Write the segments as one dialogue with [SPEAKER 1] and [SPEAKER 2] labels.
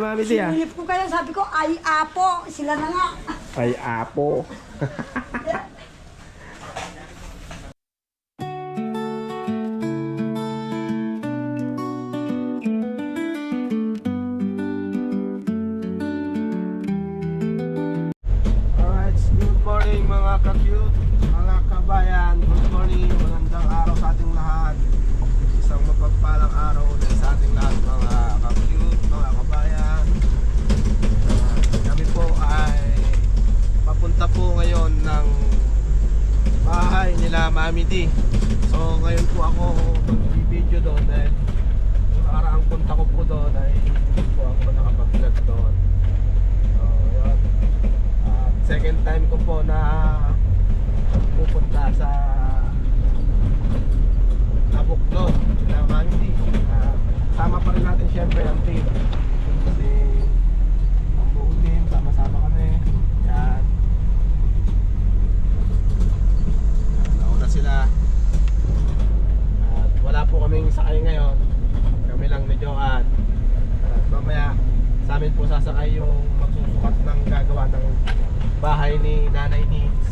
[SPEAKER 1] Mami Di ah.
[SPEAKER 2] Sinilip ko kayo, sabi ko, ay apo. Sila na nga.
[SPEAKER 1] Ay apo. Alright, good morning mga ka-cute, mga kabayan. Good morning, magandang araw sa ating lahat. Isang mapagpalang araw ulit sa ating lahat mga ka-cute, mga kabayan. Kami po ay papunta po ngayon ng bahay nila Mami D. So ngayon po ako mag-video doon dahil yung nakaraang punta ko po doon ay hindi po ako nakapag-vlog doon. So yun, second time ko po na pupunta sa Nabuklo nila Mami D. Sama pa rin natin syempre ang team kasi ang buong team, sama-sama kami. Yan, nauna sila at wala po kaming sakay ngayon, kami lang ni Joanne. At mamaya sa amin po sasakay yung magsusukat ng gagawa ng bahay ni Nanay Nins,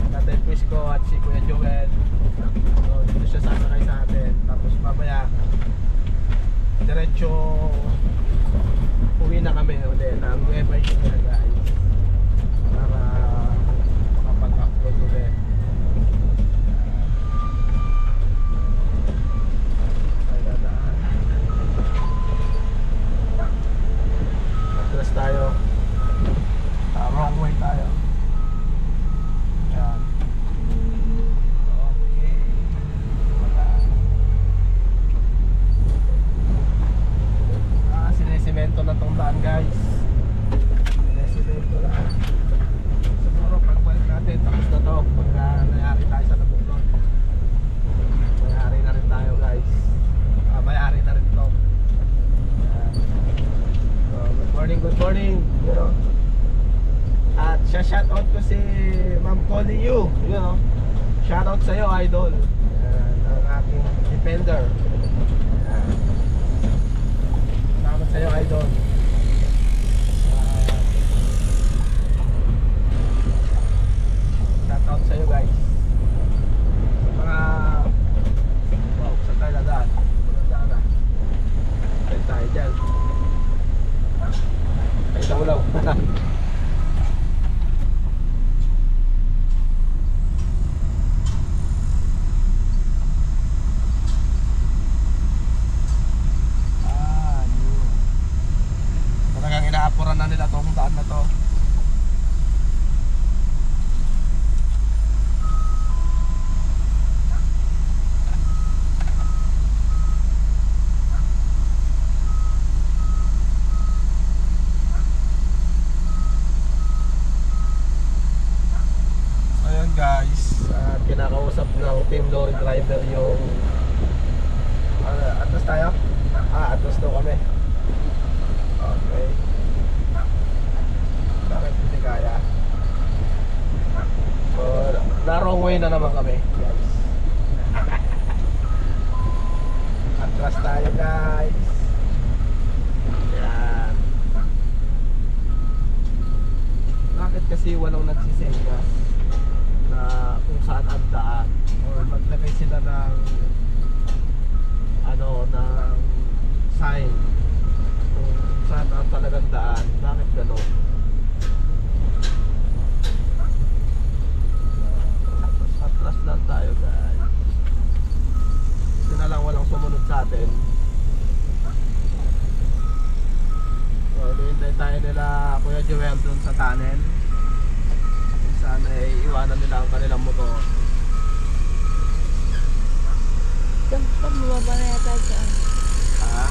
[SPEAKER 1] Tatay Prisco at si Kuya Joel. So dito siya sasakay sa atin, tapos mamaya diretso uwi na kami ulit ng Nueva Ecija guys para makapag-upload ulit. Ay dadaan, atras tayo, wrong way tayo. Yan. Okay. Sinesemento na tong daan guys. Sinesemento na. Siguro pagbalik natin tapos na to pagka nayari tayo sa Nabuklon. Mayari na rin tayo guys. Mayari na rin to. So, good morning. At shoutout ko si Ma'am Collie Yu. You know, shoutout sa'yo idol. Ang aking defender. Salamat sa'yo idol. Shoutout sa'yo guys. Sa mga wow, saan tayo dadaan? Dadaan na. Tayo tayo dyan. Tayo sa ulaw. Inaapuran na nila tong daan na to. Ayun guys, kinakausap ng team lorry driver yung atras tayo? Atras daw kami. Okay. Bakit hindi kaya? So, na-wrong way na naman kami guys. Atras tayo guys. Yan. Bakit kasi walang nagsisenyas na kung saan ang daan or maglagay sila ng ng sign kung saan ang talagang daan? Bakit gano'n? Atras lang tayo guys. Kasi na lang walang sumunod sa atin. So hintay tayo nila Kuya Joel dun sa tunnel kung saan ay iwanan nila ang kanilang motor.
[SPEAKER 2] Saan bumaba na yata dyan?
[SPEAKER 1] Ha?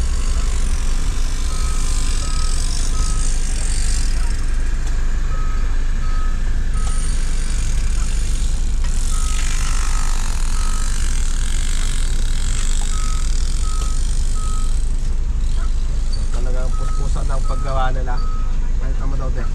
[SPEAKER 1] Talagang puspusan ng paggawa nila. Kahit naman daw din.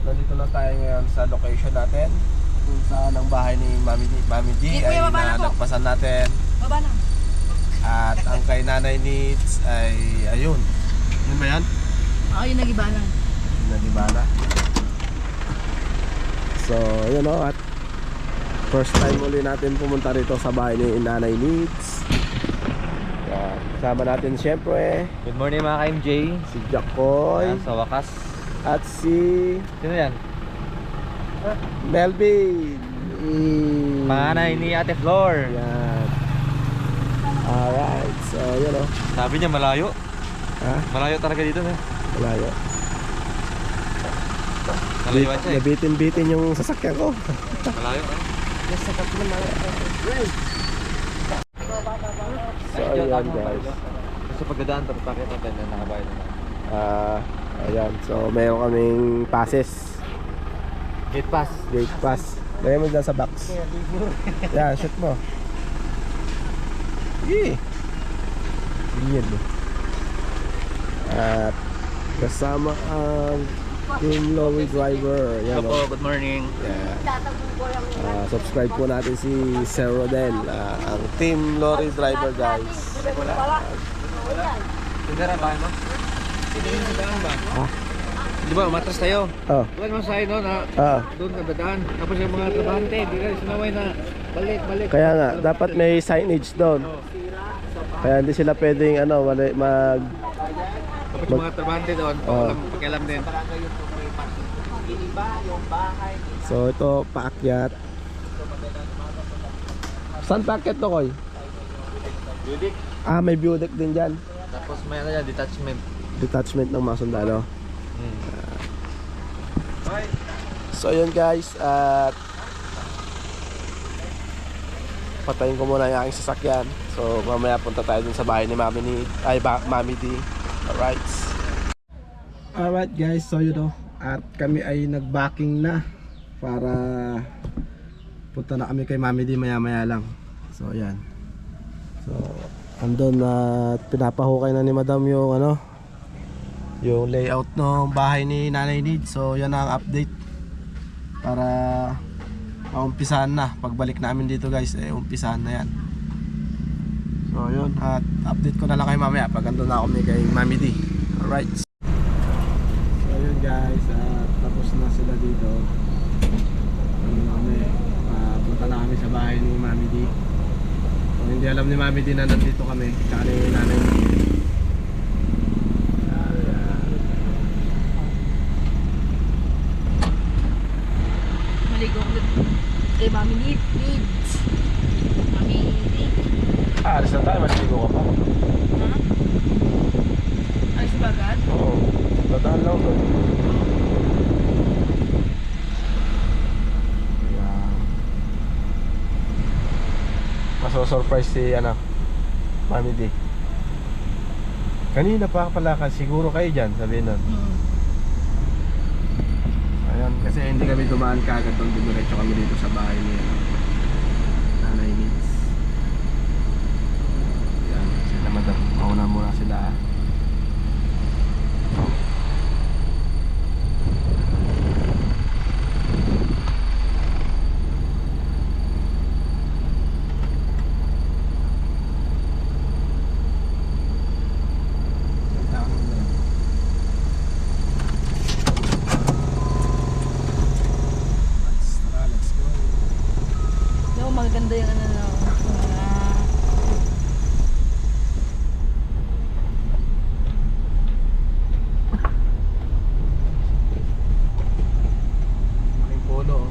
[SPEAKER 1] nandito na tayo ngayon sa location natin. Kung saan ang bahay ni Mami G
[SPEAKER 2] Kuya,
[SPEAKER 1] ay
[SPEAKER 2] baba na po.
[SPEAKER 1] nalagpasan natin.
[SPEAKER 2] Baba na.
[SPEAKER 1] At ang kay Nanay Needs ay ayun. Yun ba yan?
[SPEAKER 2] Oo, yung nagiba lang.
[SPEAKER 1] Nalibana. So, yun o. At first time uli natin pumunta rito sa bahay ni Nanay Needs. Yan. Kasama natin siyempre
[SPEAKER 3] Good morning mga ka-MJ.
[SPEAKER 1] si Jacoy
[SPEAKER 3] Sa wakas.
[SPEAKER 1] at si
[SPEAKER 3] Sino yan?
[SPEAKER 1] Melvin.
[SPEAKER 3] Panganay ni Ate Flor.
[SPEAKER 1] Yan. Alright. So, yun o.
[SPEAKER 3] Sabi niya malayo.
[SPEAKER 1] Ha?
[SPEAKER 3] Malayo talaga dito na.
[SPEAKER 1] Malayo.
[SPEAKER 3] Malayuan siya eh.
[SPEAKER 1] Nabitin-bitin yung sasakyan ko.
[SPEAKER 3] Malayo eh.
[SPEAKER 1] So, ayan guys.
[SPEAKER 3] Sa pagdadaan to, pakita natin na nakabayad na.
[SPEAKER 1] Ayan. So, mayroon kaming passes.
[SPEAKER 3] Gate pass.
[SPEAKER 1] Gate pass. Lagay mo dyan sa box. Yan, shoot mo. Yee! Yan. At kasama ang Team Lorry Driver. Yan o.
[SPEAKER 3] good morning.
[SPEAKER 1] Yeah. Subscribe po natin si Sir Rodel, ang Team Lorry Driver guys.
[SPEAKER 3] Tindera ba mo? Tindera ba?
[SPEAKER 1] Ah.
[SPEAKER 3] Di ba, umatras tayo?
[SPEAKER 1] Oh.
[SPEAKER 3] Wala naman sa'yo no, na doon ka dadaan. Tapos yung mga trabahante, di ka sinaway na balik.
[SPEAKER 1] Kaya nga, dapat may signage doon. Kaya hindi sila pwedeng
[SPEAKER 3] Tapos yung mga trabahante doon, pakialam din.
[SPEAKER 1] So ito, paakyat. Saan paakyat to, Koy?
[SPEAKER 3] Budik.
[SPEAKER 1] May view deck din dyan.
[SPEAKER 3] Tapos may ano yan, detachment.
[SPEAKER 1] Detachment ng mga sundalo. So yun guys, at patayin ko muna yung aking sasakyan. So mamaya punta tayo dun sa bahay ni Mami D. Alright guys, so yun o. At kami ay nag-backing na para punta na kami kay Mami D maya lang. So yan. So andun na pinapahukay na ni Madam yung yung layout ng bahay ni Nanay Need. So yan ang update para maumpisahan na. Pagbalik namin dito guys, umpisahan na yan. So yun, at update ko na lang kayo mamaya pag andun na kami kay Mami D. Alright. So yun guys, tapos na sila dito. Punta na kami sa bahay ni Mami D. Kung hindi alam ni Mami D na nandito kami, tsaka ni Nanay D.
[SPEAKER 2] Maligo ko kay Mami Needs. Mami Needs.
[SPEAKER 1] Alis na tayo, maligo ka pa.
[SPEAKER 2] Ha? Ay, sa bagad?
[SPEAKER 1] Oo, tatahan lang ko. Maso-surprise si Mami D. Kanina pa pala ka, siguro kayo dyan, sabihin nun. Ayan, kasi hindi kami dumaan kagad doon, dumiretso kami dito sa bahay ni Nanay Needs. Ayan, sila madam, mauna muna sila.
[SPEAKER 2] Maganda yung
[SPEAKER 1] Malaking polo.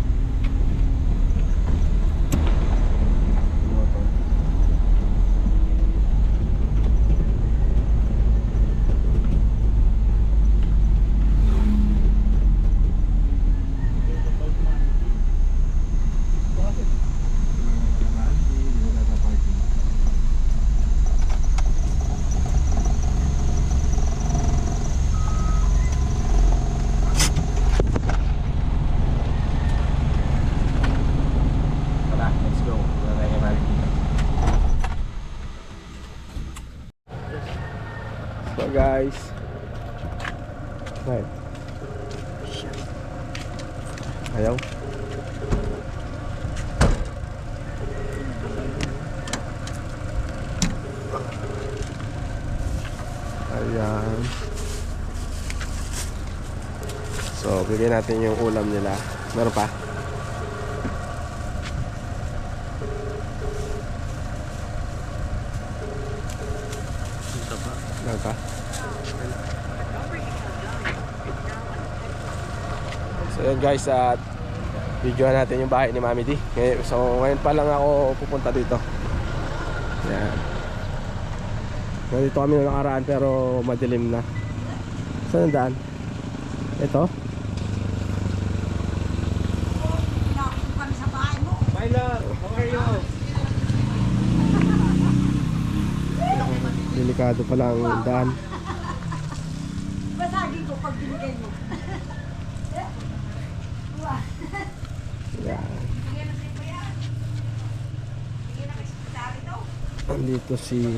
[SPEAKER 1] So guys, right. Ayaw. Ayan. So, bigyan natin yung ulam nila. Meron pa? Meron pa? So yun guys, at videoan natin yung bahay ni Mami D. So ngayon pa lang ako pupunta dito. Yan. Nandito kami nung nakaraan pero madilim na. Saan ang daan? Ito?
[SPEAKER 3] My love, how are you?
[SPEAKER 1] Delikado pala ang daan.
[SPEAKER 4] Basagin ko pag binigay mo.
[SPEAKER 1] Yan. Andito si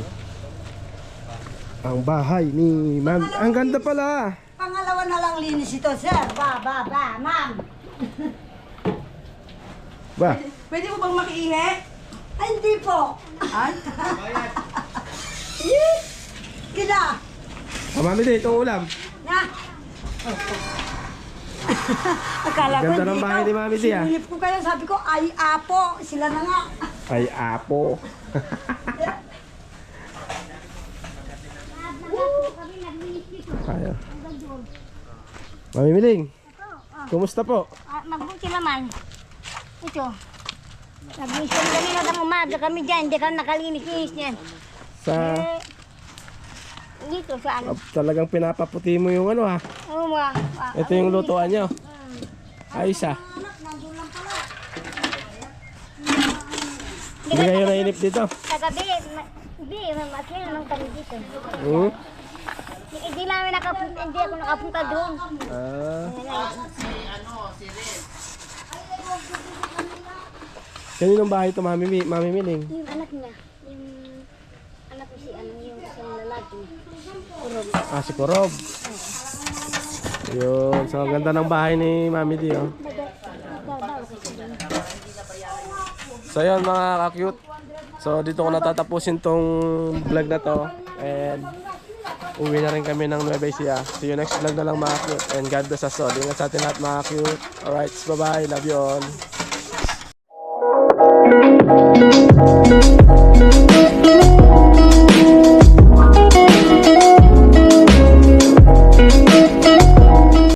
[SPEAKER 1] ang bahay ni Ma'am. Ang ganda pala.
[SPEAKER 4] Pangalawa na lang linis ito, sir. Ma'am.
[SPEAKER 1] Ba?
[SPEAKER 2] Pwede mo bang makiihi?
[SPEAKER 4] Ay, hindi po.
[SPEAKER 2] Ay?
[SPEAKER 4] Kina.
[SPEAKER 1] Mami D, itong ulam.
[SPEAKER 4] Na. Akala ko
[SPEAKER 1] Ganda
[SPEAKER 4] hindi
[SPEAKER 1] ng bahay
[SPEAKER 4] ito.
[SPEAKER 1] ni Mami D, ah.
[SPEAKER 4] Sinilip ko kayo, sabi ko, ay apo. Sila na nga.
[SPEAKER 1] Ay, apo. Ayan. Mami Miling, kumusta po?
[SPEAKER 5] Mabuti naman. Ito. Nag-mission kami na ng umaga kami dyan. Hindi kami nakalinis-linis yan.
[SPEAKER 1] Sa
[SPEAKER 5] Dito sa ano.
[SPEAKER 1] talagang pinapaputi mo yung ano ha.
[SPEAKER 5] Oo mga.
[SPEAKER 1] Ito yung lutuan nyo. Ayos ha. Hindi kayo nainip dito.
[SPEAKER 5] Kagabi, hindi, mamasaya naman kami dito.
[SPEAKER 1] Hmm?
[SPEAKER 5] Hindi namin nakapunta, hindi ako nakapunta doon.
[SPEAKER 1] Ah. Kaninong bahay ito, Mami Miling?
[SPEAKER 5] Yung anak niya, yung anak ko si ano, yung isang lalaki. Kurob.
[SPEAKER 1] Ah, si Korob. Yun. So, ang ganda ng bahay ni Mami D, oh. So, yun mga ka-cute. So, dito ko natatapusin tong vlog na to. And, uwi na rin kami ng Nueva Ecija. See you next vlog na lang mga cute. And God bless us all. Ingat sa atin lahat mga cute. Alright, bye-bye. Love you all.